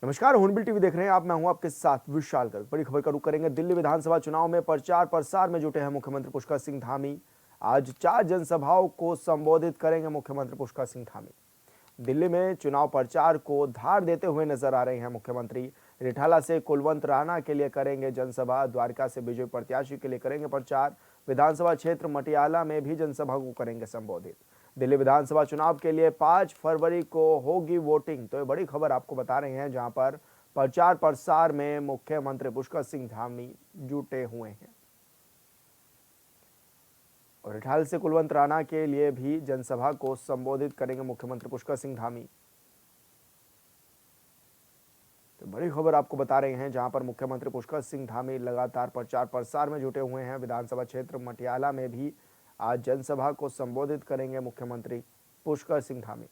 नमस्कार, hornbill TV देख रहे हैं आप। मैं हूं आपके साथ विशाल गर्ग। बड़ी खबर का रुख करेंगे दिल्ली विधानसभा चुनाव में प्रचार प्रसार में जुटे हैं मुख्यमंत्री पुष्कर सिंह धामी। आज 4 जनसभाओं को संबोधित करेंगे मुख्यमंत्री पुष्कर सिंह धामी। दिल्ली में चुनाव प्रचार को धार देते हुए नजर आ रहे हैं मुख्यमंत्री। रिठाला से कुलवंत राणा के लिए करेंगे जनसभा, द्वारका से बीजेपी प्रत्याशी के लिए करेंगे प्रचार, विधानसभा क्षेत्र मटियाला में भी जनसभा को करेंगे संबोधित। दिल्ली विधानसभा चुनाव के लिए 5 फरवरी को होगी वोटिंग। तो ये बड़ी खबर आपको बता रहे हैं, जहां पर प्रचार प्रसार में मुख्यमंत्री पुष्कर सिंह धामी जुटे हुए हैं और रिठाल से कुलवंत राणा के लिए भी जनसभा को संबोधित करेंगे मुख्यमंत्री पुष्कर सिंह धामी। तो बड़ी खबर आपको बता रहे हैं, जहां पर मुख्यमंत्री पुष्कर सिंह धामी लगातार प्रचार प्रसार में जुटे हुए हैं। विधानसभा क्षेत्र मटियाला में भी आज जनसभा को संबोधित करेंगे मुख्यमंत्री पुष्कर सिंह धामी।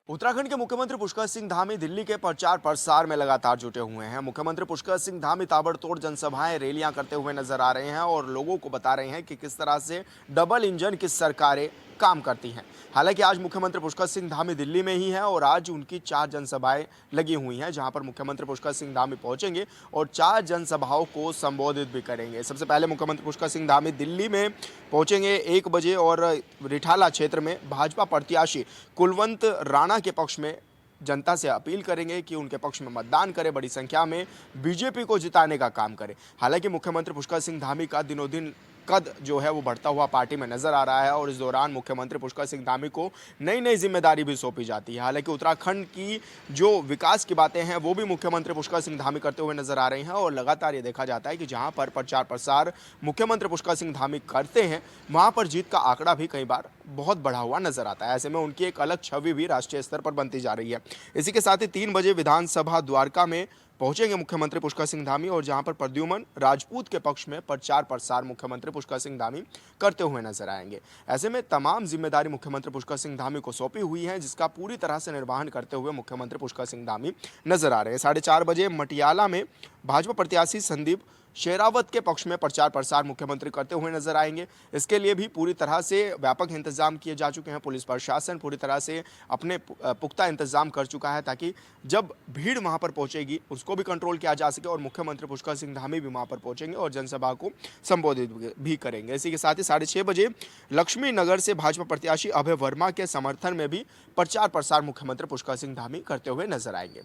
उत्तराखंड के मुख्यमंत्री पुष्कर सिंह धामी दिल्ली के प्रचार प्रसार में लगातार जुटे हुए हैं। मुख्यमंत्री पुष्कर सिंह धामी ताबड़तोड़ जनसभाएं रैलियां करते हुए नजर आ रहे हैं और लोगों को बता रहे हैं कि किस तरह से डबल इंजन की सरकारें काम करती हैं। हालांकि आज मुख्यमंत्री पुष्कर सिंह धामी दिल्ली में ही हैं और आज उनकी 4 जनसभाएं लगी हुई हैं, जहां पर मुख्यमंत्री पुष्कर सिंह धामी पहुंचेंगे और 4 जनसभाओं को संबोधित भी करेंगे। सबसे पहले मुख्यमंत्री पुष्कर सिंह धामी दिल्ली में पहुंचेंगे 1 बजे और रिठाला क्षेत्र में भाजपा प्रत्याशी कुलवंत राणा के पक्ष में जनता से अपील करेंगे कि उनके पक्ष में मतदान करें, बड़ी संख्या में बीजेपी को जिताने का काम करें। हालांकि मुख्यमंत्री पुष्कर सिंह धामी का दिनों दिन कद जो है वो बढ़ता हुआ पार्टी में नजर आ रहा है और इस दौरान मुख्यमंत्री पुष्कर सिंह धामी को नई नई जिम्मेदारी भी सौंपी जाती है। हालांकि उत्तराखंड की जो विकास की बातें हैं वो भी मुख्यमंत्री पुष्कर सिंह धामी करते हुए नजर आ रहे हैं और लगातार ये देखा जाता है कि जहां पर प्रचार प्रसार मुख्यमंत्री पुष्कर सिंह धामी करते हैं, वहां पर जीत का आंकड़ा भी कई बार बहुत बढ़ा हुआ नजर आता है। ऐसे में उनकी एक अलग छवि भी राष्ट्रीय स्तर पर बनती जा रही है। इसी के साथ ही 3 बजे विधानसभा द्वारका में पहुंचेंगे मुख्यमंत्री पुष्कर सिंह धामी और जहां पर प्रद्युमन राजपूत के पक्ष में प्रचार प्रसार मुख्यमंत्री पुष्कर सिंह धामी करते हुए नजर आएंगे। ऐसे में तमाम जिम्मेदारी मुख्यमंत्री पुष्कर सिंह धामी को सौंपी हुई है, जिसका पूरी तरह से निर्वहन करते हुए मुख्यमंत्री पुष्कर सिंह धामी नजर आ रहे हैं। 4:30 बजे मटियाला में भाजपा प्रत्याशी संदीप शेरावत के पक्ष में प्रचार प्रसार मुख्यमंत्री करते हुए नजर आएंगे। इसके लिए भी पूरी तरह से व्यापक इंतजाम किए जा चुके हैं। पुलिस प्रशासन पूरी तरह से अपने पुख्ता इंतजाम कर चुका है ताकि जब भीड़ वहां पर पहुंचेगी उसको भी कंट्रोल किया जा सके और मुख्यमंत्री पुष्कर सिंह धामी भी वहां पर पहुंचेंगे और जनसभा को संबोधित भी करेंगे। इसी के साथ ही 6:30 बजे लक्ष्मी नगर से भाजपा प्रत्याशी अभय वर्मा के समर्थन में भी प्रचार प्रसार मुख्यमंत्री पुष्कर सिंह धामी करते हुए नजर आएंगे।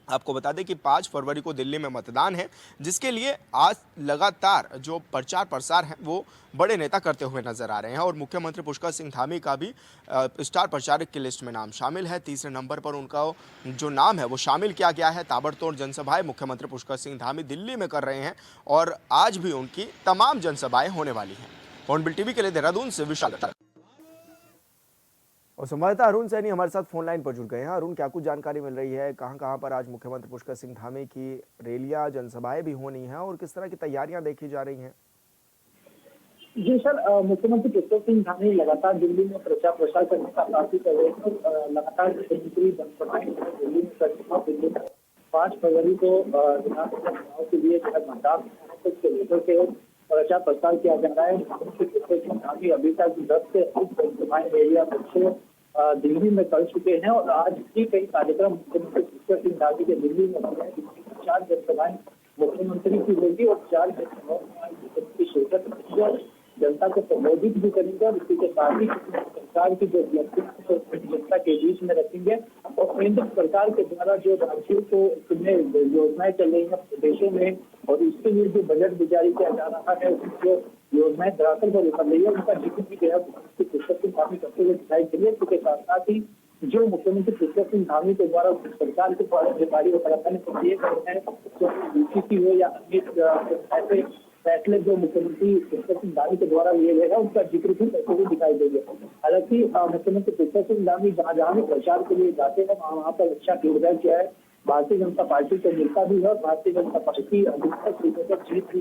आपको बता दें कि 5 फरवरी को दिल्ली में मतदान है, जिसके लिए आज लगातार जो प्रचार प्रसार है वो बड़े नेता करते हुए नजर आ रहे हैं और मुख्यमंत्री पुष्कर सिंह धामी का भी स्टार प्रचारक की लिस्ट में नाम शामिल है। तीसरे नंबर पर उनका जो नाम है वो शामिल किया गया है। ताबड़तोड़ जनसभाएं मुख्यमंत्री पुष्कर सिंह धामी दिल्ली में कर रहे हैं और आज भी उनकी तमाम जनसभाएं होने वाली हैं। हॉर्नबिल टीवी के लिए देहरादून से विशाल। और संवाददाता अरुण सैनी हमारे साथ फोन लाइन पर जुड़ गए हैं। अरुण, क्या कुछ जानकारी मिल रही है, कहां कहां पर आज मुख्यमंत्री पुष्कर सिंह धामी की रैलियां जनसभाएं भी होनी है और किस तरह की तैयारियां देखी जा रही हैं? जी सर, मुख्यमंत्री पुष्कर सिंह धामी लगातार दिल्ली में प्रचार प्रसार करने का काफी कर रहे हैं। लगातार मुख्यमंत्री जनसभाएं दिल्ली में कर चुका। दिल्ली में 5 फरवरी को विधानसभा चुनाव के लिए मतदान को लेकर के प्रचार प्रसार किया जा रहा है। मुख्यमंत्री पुष्कर सिंह धामी अभी तक 10 से अधिक जनसभाएं रैलियां दिल्ली में कर चुके हैं और आज भी कई कार्यक्रम मुख्यमंत्री पुष्कर सिंह धामी के दिल्ली में हो रहे हैं। 4 जनसभाएं मुख्यमंत्री की होगी और 4 जनसभाओं में मुख्यमंत्री शिरकत करेंगे और जनता को संबोधित भी करेंगे और इसी के साथ ही सरकार की जो उपलब्धियां जनता के बीच में रखेंगे और केंद्र सरकार के द्वारा जो राज्यों को योजनाएं चल रही है प्रदेशों में और इसके लिए जो बजट भी जारी किया जा रहा है, जो योजनाएं धरातल पर उतर रही है उनका जिक्र भी गया मुख्यमंत्री पुष्कर सिंह धामी करते हुए दिखाई दे रही है। इसके साथ साथ ही जो मुख्यमंत्री पुष्कर सिंह धामी के द्वारा सरकार के द्वारा अधिकारी उत्तराखंड को दिए गए हैं, यूपीसी हो या अन्य ऐसे फैसले जो मुख्यमंत्री पुष्कर सिंह धामी के द्वारा लिए गए हैं उनका जिक्र भी करते हुए दिखाई देंगे। हालांकि मुख्यमंत्री पुष्कर सिंह धामी जहां जहां भी प्रचार के लिए जाते हैं वहां पर अच्छा किरदार किया है। भारतीय जनता पार्टी के नेता भी है और भारतीय जनता पार्टी अधिकतर सीटों पर जीत भी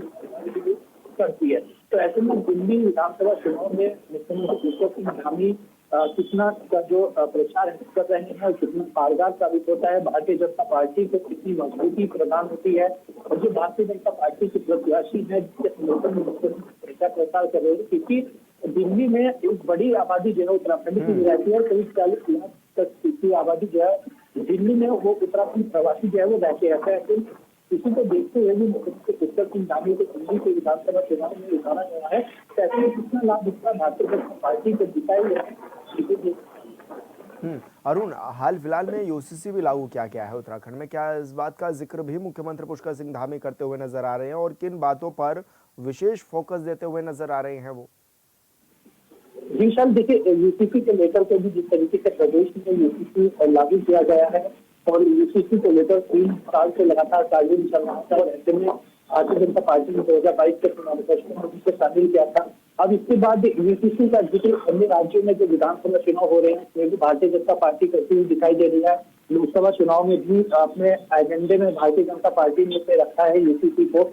करती है। तो ऐसे में दिल्ली विधानसभा चुनाव में मुख्यमंत्री पुष्कर सिंह धामी कितना का जो प्रचार कर रहे हैं कितना कारगर साबित होता है, भारतीय जनता पार्टी को कितनी मजबूती प्रदान होती है, और जो भारतीय जनता पार्टी के प्रत्याशी है जिसके समर्थन में प्रचार प्रसार कर रहे हैं, क्योंकि दिल्ली में एक बड़ी आबादी जो है उत्तराखंड की रहती है, करीब 40 लाख तक की आबादी जो है दिल्ली में वो उत्तराखंड प्रवासी जो है वो रहते हैं। ऐसे इसी को देखते हुए भी मुख्यमंत्री पुष्कर सिंह धामी को दिल्ली के विधानसभा चुनाव में उतारा गया है। तो ऐसे में कितना लाभ इसका भारतीय जनता पार्टी को दिखाई गया है। अरुण, हाल फिलहाल में यूसीसी भी लागू किया गया है उत्तराखंड में, क्या इस बात का जिक्र भी मुख्यमंत्री पुष्कर सिंह धामी करते हुए नजर आ रहे हैं और किन बातों पर विशेष फोकस देते हुए नजर आ रहे हैं वो? जी सर, देखिए यूसीसी को लेकर के भी जिस तरीके से प्रदेश में यूसीसी लागू किया गया है और यूसीसी को लेकर 3 साल से लगातार कार्यक्रम चल रहा था, और ऐसे में भारतीय जनता पार्टी ने 2022 के चुनाव में शामिल किया था। अब इसके बाद यूसीसी का जिक्र अन्य राज्यों में जो विधानसभा चुनाव हो रहे हैं उसमें भी भारतीय जनता पार्टी करती हुई दिखाई दे रही है। लोकसभा चुनाव में भी अपने एजेंडे में भारतीय जनता पार्टी ने रखा है यूसीसी को।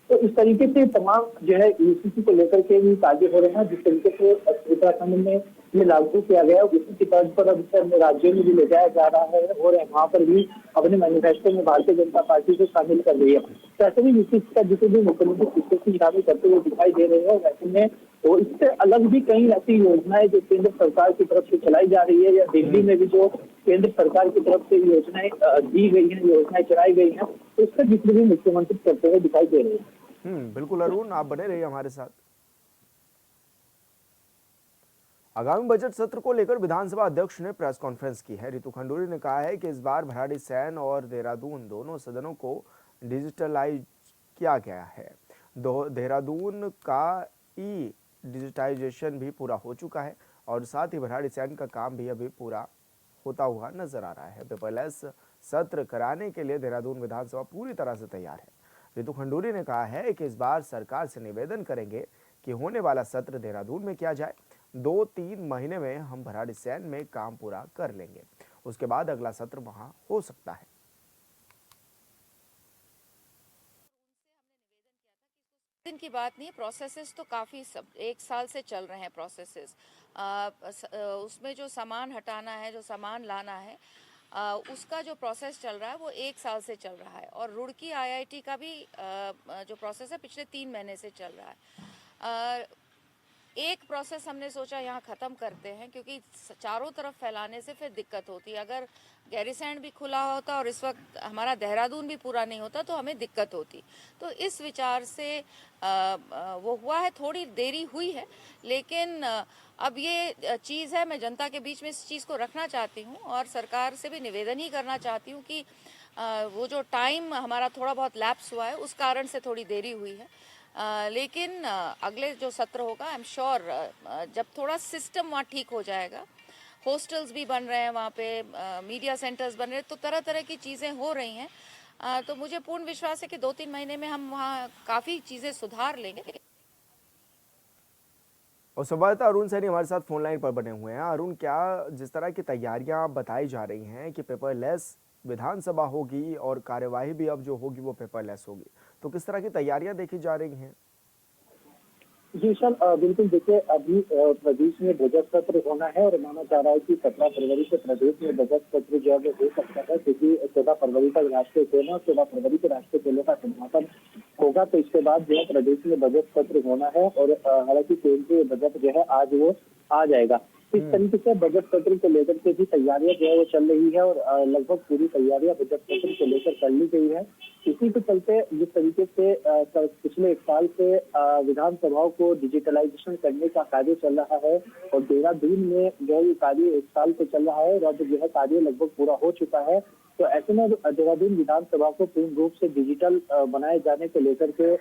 तो इस तरीके से तमाम जो है यूसीसी को लेकर के भी कार्य हो रहे हैं। जिस तरीके से उत्तराखंड में ये लागू किया गया है उसी की तर्ज पर अब अन्य राज्यों में भी ले जाया जा रहा है और वहाँ पर भी अपने मैनिफेस्टो में भारतीय जनता पार्टी को शामिल कर रही है। तो ऐसे में यूसीसी का जिक्र भी मुख्यमंत्री पुष्कर सिंह धामी करते हुए दिखाई दे रहे हैं। वैसे में तो इससे अलग भी कई ऐसी योजनाएं जो केंद्र सरकार की तरफ से चलाई जा रही है, या दिल्ली में भी जो केंद्र सरकार की तरफ से योजनाएं दी गई हैं, योजनाएं चलाई गई हैं, तो इसका जिक्र भी मुख्यमंत्री करते हुए दिखाई दे रहे हैं। बिल्कुल अरुण, आप बने रहिए हमारे साथ। आगामी बजट सत्र को लेकर विधानसभा अध्यक्ष ने प्रेस कॉन्फ्रेंस की है। रितु खंडूरी ने कहा है कि इस बार भराड़ीसैंण और देहरादून दोनों सदनों को डिजिटलाइज किया गया है। देहरादून का ई डिजिटाइजेशन भी पूरा हो चुका है और साथ ही भराड़ीसैंण का काम भी अभी पूरा होता हुआ नजर आ रहा है। पेपरलेस सत्र कराने के लिए देहरादून विधानसभा पूरी तरह से तैयार है। रितु खंडूरी ने कहा है कि इस बार सरकार से निवेदन करेंगे कि होने वाला सत्र देहरादून में किया जाए। 2-3 महीने में हम भराड़ीसैंण में काम पूरा कर लेंगे, उसके बाद अगला सत्र वहां हो सकता है। दिन की बात नहीं है, प्रोसेसेस तो काफ़ी सब 1 साल से चल रहे हैं प्रोसेसेस। उसमें जो सामान हटाना है, जो सामान लाना है, उसका जो प्रोसेस चल रहा है वो 1 साल से चल रहा है। और रुड़की आईआईटी का भी जो प्रोसेस है पिछले 3 महीने से चल रहा है। एक प्रोसेस हमने सोचा यहाँ ख़त्म करते हैं, क्योंकि चारों तरफ फैलाने से फिर दिक्कत होती है। अगर गैरीसैंण भी खुला होता और इस वक्त हमारा देहरादून भी पूरा नहीं होता तो हमें दिक्कत होती। तो इस विचार से वो हुआ है, थोड़ी देरी हुई है, लेकिन अब ये चीज़ है, मैं जनता के बीच में इस चीज़ को रखना चाहती हूँ और सरकार से भी निवेदन ही करना चाहती हूँ कि वो जो टाइम हमारा थोड़ा बहुत लैप्स हुआ है उस कारण से थोड़ी देरी हुई है। लेकिन अगले जो सत्र होगा आई एम श्योर जब थोड़ा सिस्टम वहाँ ठीक हो जाएगा, हॉस्टल्स भी बन रहे हैं वहाँ पे, मीडिया सेंटर्स बन रहे हैं, तो तरह तरह की चीज़ें हो रही हैं, तो मुझे पूर्ण विश्वास है कि 2-3 महीने में हम वहाँ काफ़ी चीज़ें सुधार लेंगे। और संवाददाता अरुण सैनी हमारे साथ फोन लाइन पर बने हुए हैं। अरुण, क्या जिस तरह की तैयारियां बताई जा रही हैं कि पेपरलेस विधानसभा होगी और कार्यवाही भी अब जो होगी वो पेपरलेस होगी, तो किस तरह की तैयारियां देखी जा रही हैं? जी सर, बिल्कुल देखिए, अभी प्रदेश में बजट सत्र होना है और माना जा रहा है कि 17 फरवरी से प्रदेश में बजट सत्र जो है हो सकता है, क्योंकि 14 फरवरी तक राष्ट्रीय खेल और 14 फरवरी को राष्ट्रीय खेलों का समापन होगा। तो इसके बाद जो है प्रदेश में बजट सत्र होना है और हालांकि केंद्रीय बजट जो है आज वो आ जाएगा। इस तरीके से बजट सत्र को लेकर के भी तैयारियां जो है वो चल रही है और लगभग पूरी तैयारियां बजट सत्र को लेकर कर ली गई है। इसी के चलते जिस तरीके से पिछले 1 साल से विधानसभाओं को डिजिटलाइजेशन करने का कार्य चल रहा है और देहरादून में जो है ये कार्य 1 साल से चल रहा है और अब जो है कार्य लगभग पूरा हो चुका है। तो ऐसे में देहरादून विधानसभा को पूर्ण रूप से डिजिटल बनाए जाने को लेकर के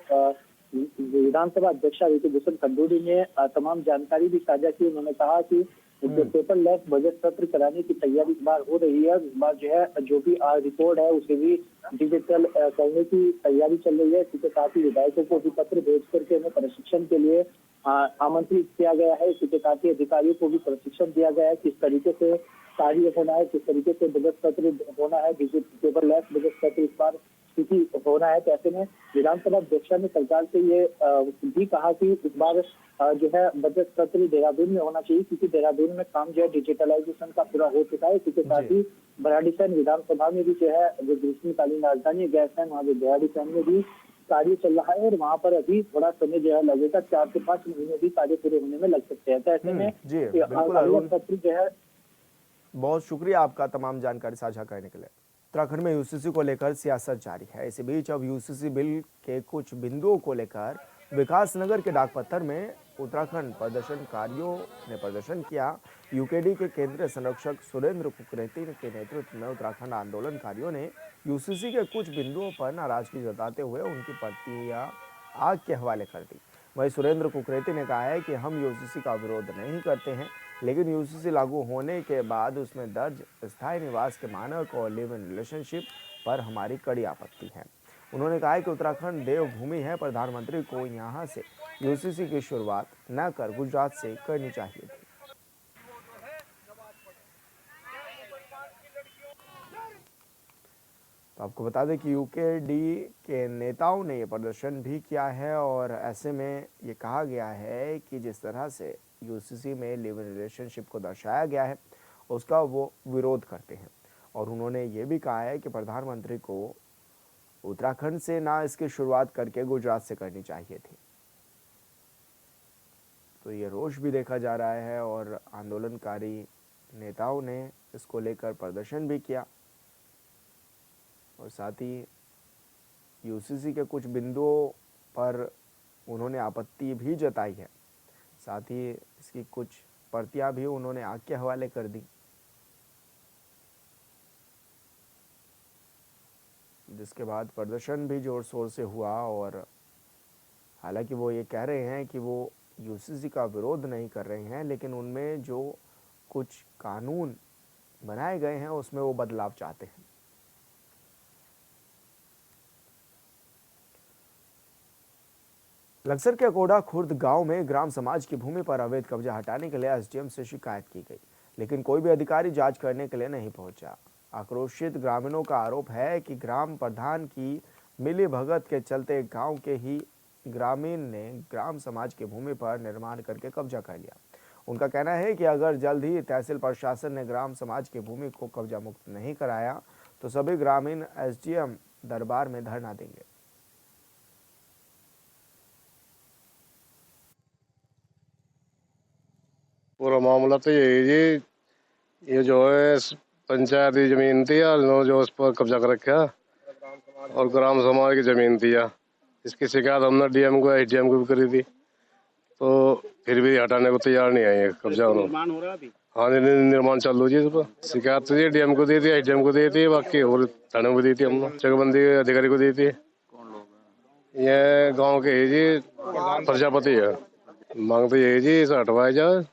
विधानसभा अध्यक्षा रितु भूषण खंडूरी ने तमाम जानकारी भी साझा की। उन्होंने कहा कि जो पेपरलेस बजट सत्र कराने की तैयारी इस बार हो रही है, इस बार जो है जो भी रिपोर्ट है उसे भी डिजिटल करने की तैयारी चल रही है। इसके साथ ही विधायकों को भी पत्र भेज करके उन्हें प्रशिक्षण के लिए आमंत्रित किया गया है। इसके साथ ही अधिकारियों को भी प्रशिक्षण दिया गया है किस तरीके से कार्य होना है, किस तरीके से बजट सत्र होना है। पेपरलेस बजट सत्र इस बार स्थिति होना है। तो ऐसे में विधानसभा अध्यक्ष ने सरकार से ये भी कहा कि इस बार जो है बजट सत्र देहरादून में होना चाहिए, क्योंकि देहरादून में काम जो है डिजिटलाइजेशन का पूरा हो चुका है। इसी के साथ ही भराड़ीसैंण विधानसभा में भी जो है जो ग्रीष्मकालीन राजधानी गैस है, वहाँ भी भराड़ीसैंण में भी कार्य चल रहा है और वहाँ पर अभी थोड़ा समय जो है लगेगा, 4 से 5 महीने भी कार्य पूरे होने में लग सकते हैं। तो ऐसे में अगला सत्र जो है। बहुत शुक्रिया आपका तमाम जानकारी साझा करने के लिए। उत्तराखंड में यूसीसी को लेकर सियासत जारी है। इसी बीच अब यूसीसी बिल के कुछ बिंदुओं को लेकर विकासनगर के डाकपत्थर में उत्तराखंड प्रदर्शनकारियों ने प्रदर्शन किया। यूकेडी के केंद्रीय संरक्षक सुरेंद्र कुकरेती के नेतृत्व में उत्तराखंड आंदोलनकारियों ने यूसीसी के कुछ बिंदुओं पर नाराजगी जताते हुए उनकी प्रतियां आग के हवाले कर दी। वहीं सुरेंद्र कुकरेती ने कहा है कि हम यूसीसी का विरोध नहीं करते हैं, लेकिन यूसीसी लागू होने के बाद उसमें दर्ज स्थायी निवास के मानक और लिव इन रिलेशनशिप पर हमारी कड़ी आपत्ति है। उन्होंने कहा कि उत्तराखंड देवभूमि है, प्रधानमंत्री को यहां से यूसीसी की शुरुआत न कर गुजरात से करनी चाहिए थी। तो आपको बता दें कि यूकेडी के नेताओं ने ये प्रदर्शन भी किया है और ऐसे में ये कहा गया है कि जिस तरह से यूसीसी में लिव इन रिलेशनशिप को दर्शाया गया है उसका वो विरोध करते हैं। और उन्होंने ये भी कहा है कि प्रधानमंत्री को उत्तराखंड से ना इसकी शुरुआत करके गुजरात से करनी चाहिए थी। तो ये रोष भी देखा जा रहा है और आंदोलनकारी नेताओं ने इसको लेकर प्रदर्शन भी किया और साथ ही यूसीसी के कुछ बिंदुओं पर उन्होंने आपत्ति भी जताई है। साथ ही इसकी कुछ प्रतियां भी उन्होंने आग के हवाले कर दी, जिसके बाद प्रदर्शन भी जोर शोर से हुआ। और हालांकि वो ये कह रहे हैं कि वो यूसीसी का विरोध नहीं कर रहे हैं, लेकिन उनमें जो कुछ कानून बनाए गए हैं उसमें वो बदलाव चाहते हैं। लक्सर के अकोड़ा खुर्द गांव में ग्राम समाज की भूमि पर अवैध कब्जा हटाने के लिए एसडीएम से शिकायत की गई, लेकिन कोई भी अधिकारी जांच करने के लिए नहीं पहुंचा। आक्रोशित ग्रामीणों का आरोप है कि ग्राम प्रधान की मिली भगत के चलते गांव के ही ग्रामीण ने ग्राम समाज की भूमि पर निर्माण करके कब्जा कर लिया। उनका कहना है कि अगर जल्द ही तहसील प्रशासन ने ग्राम समाज की भूमि को कब्जा मुक्त नहीं कराया तो सभी ग्रामीण एसडीएम दरबार में धरना देंगे। पूरा मामला तो यही जी, ये जो है पंचायती जमीन थी यार, जो उस पर कब्जा कर रखा और ग्राम समाज की जमीन थी यार। इसकी शिकायत हमने डीएम को एसडीएम को भी करी थी, तो फिर भी हटाने को तैयार नहीं है कब्जा। निर्माण हो रहा है? हाँ, निर्माण चालू जी। इस पर शिकायत तो जी डीएम को दी थी, एसडीएम को दी थी, बाकी और थाने को दी थी, हमने चकबंदी अधिकारी को दी थी। ये गाँव के ही जी प्रजापति है। मांग तो यही जी इसे हटवाया जाए,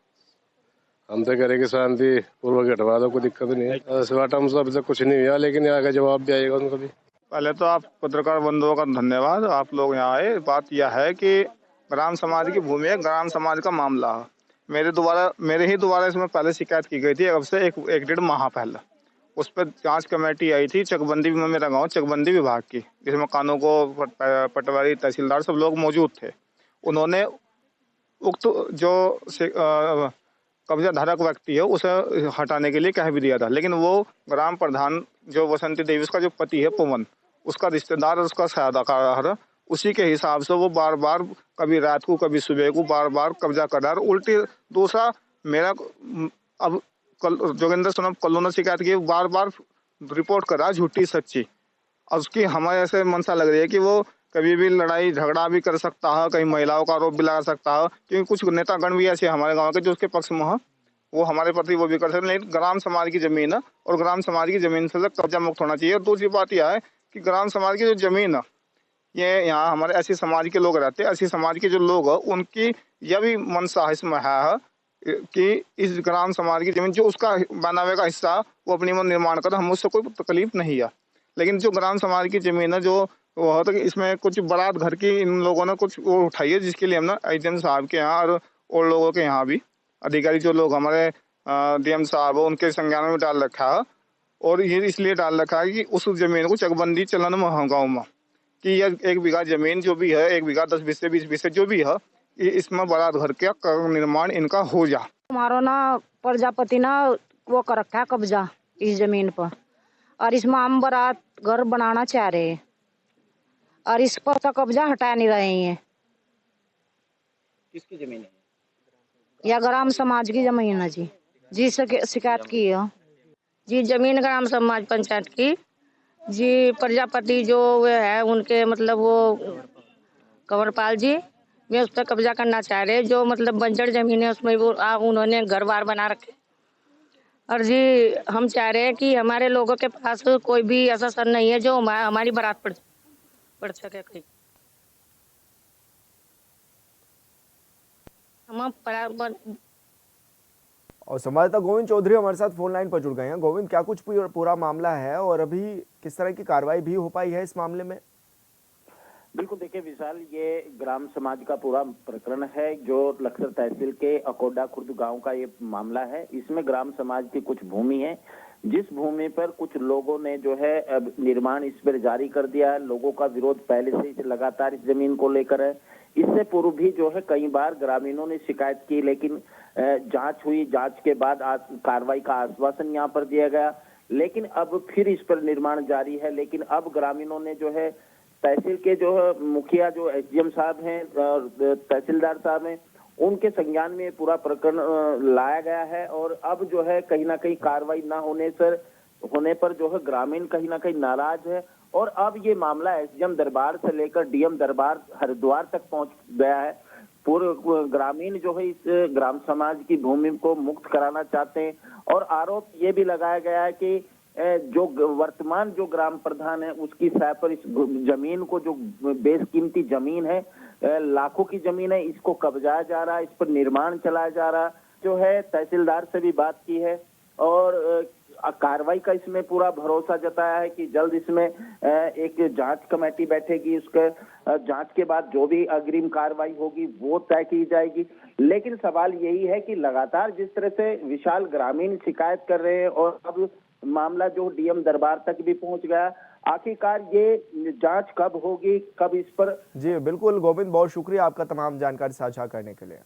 हम तो करें कि शांति पूर्वक हटवा दो, कोई दिक्कत नहीं है। इस बात हम अभी तक कुछ नहीं हुआ, लेकिन आगे जवाब भी आएगा उनका भी। पहले तो आप पत्रकार बंधुओं का धन्यवाद, आप लोग यहाँ आए। बात यह है कि ग्राम समाज की भूमि है, ग्राम समाज का मामला है। मेरे ही द्वारा इसमें पहले शिकायत की गई थी, अब से एक 1.5 माह पहले। उस पर जांच कमेटी आई थी चकबंदी में, मेरा गाँव चकबंदी विभाग की, जिसमें कानून को पटवारी तहसीलदार सब लोग मौजूद थे। उन्होंने उक्त जो कब्जा धारक व्यक्ति है उसे हटाने के लिए कह भी दिया था, लेकिन वो ग्राम प्रधान जो बसंती देवी, उसका जो पति है पवन, उसका रिश्तेदार, उसका सहायताकार, उसी के हिसाब से वो बार बार कभी रात को कभी सुबह को बार बार कब्जा कर रहा है। उल्टी दूसरा मेरा अब जोगिंदर सोनम कल्लू ने शिकायत की, बार बार रिपोर्ट कर रहा है झूठी सच्ची। और उसकी हमारे ऐसे मनसा लग रही है कि वो कभी भी लड़ाई झगड़ा भी कर सकता है, कहीं महिलाओं का आरोप भी लगा सकता है, क्योंकि कुछ नेतागण भी ऐसे हमारे गांव के जो उसके पक्ष में है, वो हमारे प्रति वो भी कर सकते। लेकिन ग्राम समाज की जमीन है और ग्राम समाज की जमीन से कब्जा मुक्त होना चाहिए। और दूसरी बात यह है कि ग्राम समाज की जो जमीन है, ये यहाँ हमारे ऐसी समाज के लोग रहते हैं, ऐसी समाज के जो लोग हैं उनकी यह भी मनसा इसमें है कि इस ग्राम समाज की जमीन जो उसका बनावे का हिस्सा वो अपनी में निर्माण कर, हम उससे कोई तकलीफ नहीं है। लेकिन जो ग्राम समाज की जमीन है जो वो होता है कि इसमें कुछ बारात घर की इन लोगों ने कुछ वो उठाई है, जिसके लिए हम ना एसडीएम साहब के यहाँ और लोगों के यहाँ भी अधिकारी जो लोग हमारे डीएम साहब उनके संज्ञान में डाल रखा है। और ये इसलिए डाल रखा है कि उस जमीन को चकबंदी चलन में हो गाँव में कि यह 1 बीघा जमीन जो भी है, 1 बीघा 10 बीसे 20 बीसे जो भी है, इसमें बड़ा घर का निर्माण इनका हो जा। हमारा ना प्रजापति ना वो कर रखा है कब्जा इस जमीन पर, और इसमें हम बारात घर बनाना चाह रहे हैं और इस पर तो कब्जा हटा नहीं रहे हैं। किसकी जमीन है? या ग्राम समाज की जमीन है जी। जी शिकायत की है जी, जमीन ग्राम समाज पंचायत की जी। प्रजापति जो वे है उनके मतलब वो कंवरपाल जी, वे उस पर कब्जा करना चाह रहे हैं। जो मतलब बंजर जमीन है उसमें वो उन्होंने घर बार बना रखे। और जी हम चाह रहे हैं कि हमारे लोगों के पास कोई भी ऐसा सर नहीं है जो हमारी बारात पड़ सके कहीं। हम और संवाददाता गोविंद चौधरी हमारे साथ फोन लाइन पर जुड़ गए हैं। गोविंद, क्या कुछ पूरा मामला है और अभी किस तरह की कार्रवाई भी हो पाई है इस मामले में? बिल्कुल, देखिए विशाल, ये ग्राम समाज का पूरा प्रकरण है जो लक्सर तहसील के अकोडा खुर्द गांव का ये मामला है। इसमें ग्राम समाज की कुछ भूमि है, जिस भूमि पर कुछ लोगों ने जो है अब निर्माण इस पर जारी कर दिया है। लोगों का विरोध पहले से ही लगातार इस जमीन को लेकर है। इससे पूर्व भी जो है कई बार ग्रामीणों ने शिकायत की, लेकिन जांच हुई, जांच के बाद कार्रवाई का आश्वासन यहाँ पर दिया गया, लेकिन अब फिर इस पर निर्माण जारी है। लेकिन अब ग्रामीणों ने जो है तहसील के जो है मुखिया जो एसडीएम साहब हैं और तहसीलदार साहब हैं, उनके संज्ञान में पूरा प्रकरण लाया गया है। और अब जो है कहीं ना कहीं कार्रवाई ना होने पर जो है ग्रामीण कहीं ना कहीं नाराज है। और अब ये मामला एसडीएम दरबार से लेकर डीएम दरबार हरिद्वार तक पहुंच गया है। पूर्व ग्रामीण जो है इस ग्राम समाज की भूमि को मुक्त कराना चाहते हैं। और आरोप ये भी लगाया गया है कि जो वर्तमान जो ग्राम प्रधान है उसकी सहाय पर इस जमीन को, जो बेशकीमती जमीन है, लाखों की जमीन है, इसको कब्जाया जा रहा है, इस पर निर्माण चलाया जा रहा जो है। तहसीलदार से भी बात की है और कार्रवाई का इसमें पूरा भरोसा जताया है कि जल्द इसमें एक जांच कमेटी बैठेगी। उसके जांच के बाद जो भी अग्रिम कार्रवाई होगी वो तय की जाएगी। लेकिन सवाल यही है कि लगातार जिस तरह से विशाल ग्रामीण शिकायत कर रहे हैं और अब मामला जो डीएम दरबार तक भी पहुंच गया, आखिरकार ये जांच कब होगी, कब इस पर? जी बिल्कुल गोविंद, बहुत शुक्रिया आपका तमाम जानकारी साझा करने के लिए।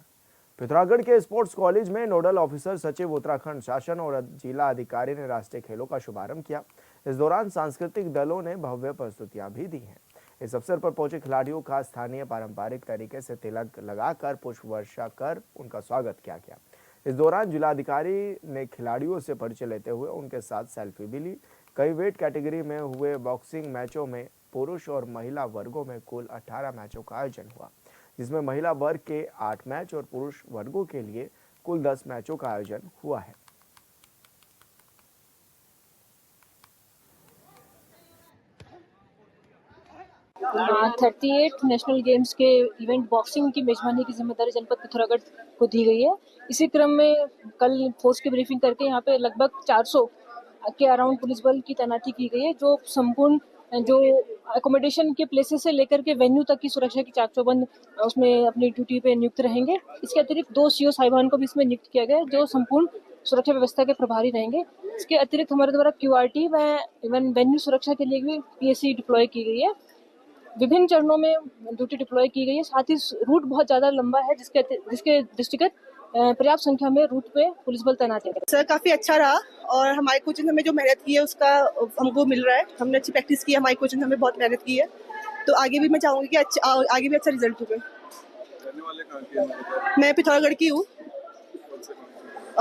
पिथौरागढ़ के स्पोर्ट्स कॉलेज में नोडल ऑफिसर सचिव उत्तराखंड शासन और जिला अधिकारी ने राष्ट्रीय खेलों का शुभारंभ किया। इस दौरान सांस्कृतिक दलों ने भव्य प्रस्तुतियां भी दी हैं। इस अवसर पर पहुंचे खिलाड़ियों का स्थानीय पारंपरिक तरीके से तिलक लगाकर पुष्प वर्षा कर उनका स्वागत किया गया। इस दौरान जिलाधिकारी ने खिलाड़ियों से परिचय लेते हुए उनके साथ सेल्फी भी ली। कई वेट कैटेगरी में हुए बॉक्सिंग मैचों में पुरुष और महिला वर्गों में कुल 18 मैचों का आयोजन हुआ, जिसमें महिला वर्ग के 8 मैच और पुरुष वर्गों के लिए कुल 10 मैचों का आयोजन हुआ है। हाँ, 38 नेशनल गेम्स के इवेंट बॉक्सिंग की मेजबानी की जिम्मेदारी जनपद पिथौरागढ़ को दी गई है। इसी क्रम में कल फोर्स की ब्रीफिंग करके यहाँ पे लगभग 400 के अराउंड पुलिस बल की तैनाती की गई है, जो संपूर्ण जो अकोमोडेशन के प्लेसेस से लेकर के वेन्यू तक की सुरक्षा की चाक चौबंद उसमें अपनी ड्यूटी पे नियुक्त रहेंगे। इसके अतिरिक्त 2 सीओ साहिबान को भी इसमें नियुक्त किया गया है, जो संपूर्ण सुरक्षा व्यवस्था के प्रभारी रहेंगे। इसके अतिरिक्त हमारे द्वारा क्यूआरटी व इवन वेन्यू सुरक्षा के लिए भी पीएससी डिप्लॉय की गई है। विभिन्न चरणों में ड्यूटी डिप्लॉय की गई है। साथ ही रूट बहुत ज्यादा लंबा है, जिसके दृष्टिगत पर्याप्त संख्या में रूट पे पुलिस बल तैनात है। सर काफी अच्छा रहा और हमारे कोचिंग हमें जो मेहनत की है उसका हमको मिल रहा है। हमने अच्छी प्रैक्टिस की है, हमारी कोचिंग हमें बहुत मेहनत की है, तो आगे भी मैं चाहूंगी कि आगे भी अच्छा रिजल्ट होगा। मैं पिथौरागढ़ की हूँ,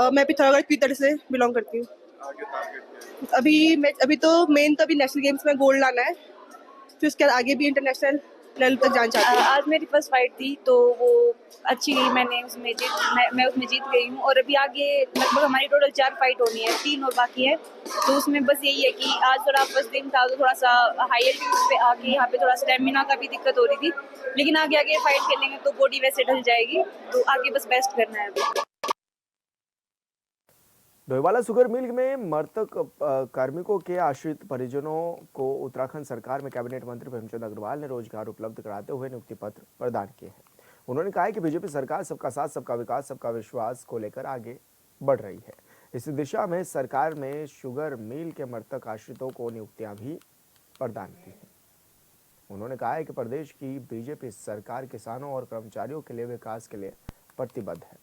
मैं पिथौरागढ़ की तरफ से बिलोंग करती हूँ। अभी तो मेन तो अभी नेशनल गेम्स में गोल्ड लाना है, फिर उसके बाद आगे भी इंटरनेशनल लेवल तक जाना चाहती हूँ। आज मेरी फर्स्ट फाइट थी तो वो अच्छी गई, मैं उसमें जीत गई हूँ। और अभी आगे लगभग हमारी टोटल 4 फाइट होनी है, 3 और बाकी है। तो उसमें बस यही है कि आज थोड़ा फर्स्ट दिन था तो थोड़ा सा हाई एल्टीट्यूड पे आके यहाँ पे थोड़ा स्टेमिना का भी दिक्कत हो रही थी, लेकिन आगे फाइट खेलेंगे तो बॉडी वैसे ढल जाएगी, तो आगे बस बेस्ट करना है अभी। डोईवाला शुगर मिल में मृतक कार्मिकों के आश्रित परिजनों को उत्तराखंड सरकार में कैबिनेट मंत्री प्रेमचंद अग्रवाल ने रोजगार उपलब्ध कराते हुए नियुक्ति पत्र प्रदान किए हैं। उन्होंने कहा है कि बीजेपी सरकार सबका साथ, सबका विकास, सबका विश्वास को लेकर आगे बढ़ रही है। इसी दिशा में सरकार में शुगर मिल के मृतक आश्रितों को नियुक्तियां भी प्रदान की हैं। उन्होंने कहा है कि प्रदेश की बीजेपी सरकार किसानों और कर्मचारियों के लिए विकास के लिए प्रतिबद्ध है।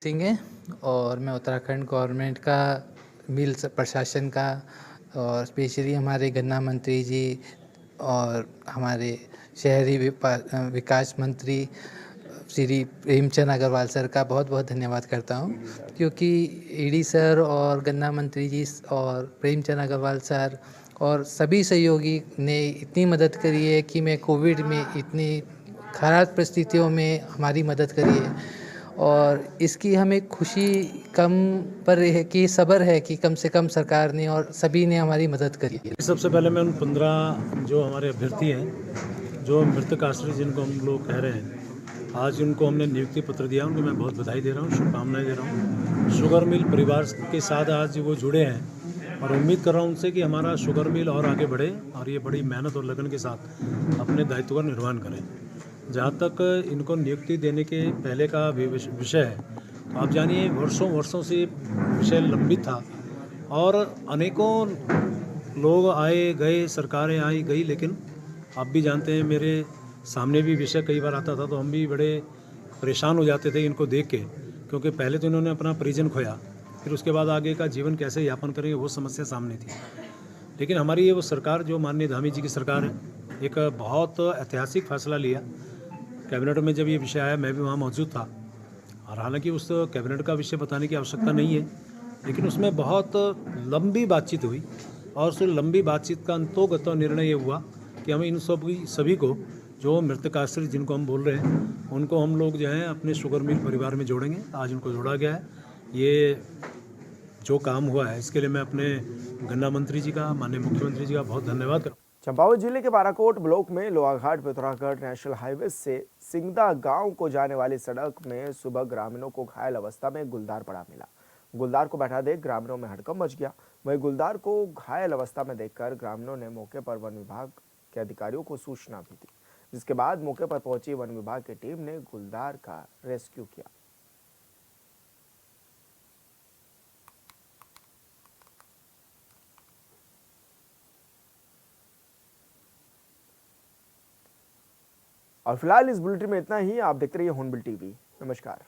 सिंह है और मैं उत्तराखंड गवर्नमेंट का मिल प्रशासन का और स्पेशली हमारे गन्ना मंत्री जी और हमारे शहरी विकास मंत्री श्री प्रेमचंद अग्रवाल सर का बहुत बहुत धन्यवाद करता हूं, क्योंकि ईडी सर और गन्ना मंत्री जी और प्रेमचंद अग्रवाल सर और सभी सहयोगी ने इतनी मदद करी है कि मैं कोविड में इतनी खराब परिस्थितियों में हमारी मदद करी है और इसकी हमें खुशी कम पर है कि सब्र है कि कम से कम सरकार ने और सभी ने हमारी मदद करी है। सबसे पहले मैं उन 15 जो हमारे अभ्यर्थी हैं, जो मृतक आश्रित जिनको हम लोग कह रहे हैं, आज उनको हमने नियुक्ति पत्र दिया, उनको मैं बहुत बधाई दे रहा हूँ, शुभकामनाएं दे रहा हूँ। शुगर मिल परिवार के साथ आज वो जुड़े हैं और उम्मीद कर रहा हूँ उनसे कि हमारा शुगर मिल और आगे बढ़े और ये बड़ी मेहनत और लगन के साथ अपने दायित्व का निर्वहन करें। जहाँ तक इनको नियुक्ति देने के पहले का विषय है, तो आप जानिए वर्षों से विषय लंबित था और अनेकों लोग आए गए, सरकारें आई गई, लेकिन आप भी जानते हैं मेरे सामने भी विषय कई बार आता था तो हम भी बड़े परेशान हो जाते थे इनको देख के, क्योंकि पहले तो इन्होंने अपना परिजन खोया, फिर उसके बाद आगे का जीवन कैसे यापन करेंगे वो समस्या सामने थी। लेकिन हमारी ये वो सरकार जो माननीय धामी जी की सरकार है, एक बहुत ऐतिहासिक फैसला लिया। कैबिनेट में जब ये विषय आया मैं भी वहाँ मौजूद था और हालांकि उस कैबिनेट का विषय बताने की आवश्यकता नहीं है, लेकिन उसमें बहुत लंबी बातचीत हुई और उस लंबी बातचीत का अंतोगत निर्णय ये हुआ कि हम इन सभी को जो मृतक आश्रित जिनको हम बोल रहे हैं उनको हम लोग जो हैं अपने शुगर मिल परिवार में जोड़ेंगे। आज उनको जोड़ा गया है। ये जो काम हुआ है इसके लिए मैं अपने गन्ना मंत्री जी का, माननीय मुख्यमंत्री जी का बहुत धन्यवाद करता हूँ। चंपावत जिले के बाराकोट ब्लॉक में लोहाघाट पिथौरागढ़ नेशनल हाईवे से सिंगदा गांव को जाने वाली सड़क में सुबह ग्रामीणों को घायल अवस्था में गुलदार पड़ा मिला। गुलदार को बैठा देख ग्रामीणों में हड़कंप मच गया। वहीं गुलदार को घायल अवस्था में देखकर ग्रामीणों ने मौके पर वन विभाग के अधिकारियों को सूचना भी दी, जिसके बाद मौके पर पहुंची वन विभाग की टीम ने गुलदार का रेस्क्यू किया। और फिलहाल इस बुलेटिन में इतना ही। आप देखते रहिए हॉर्नबिल टीवी। नमस्कार।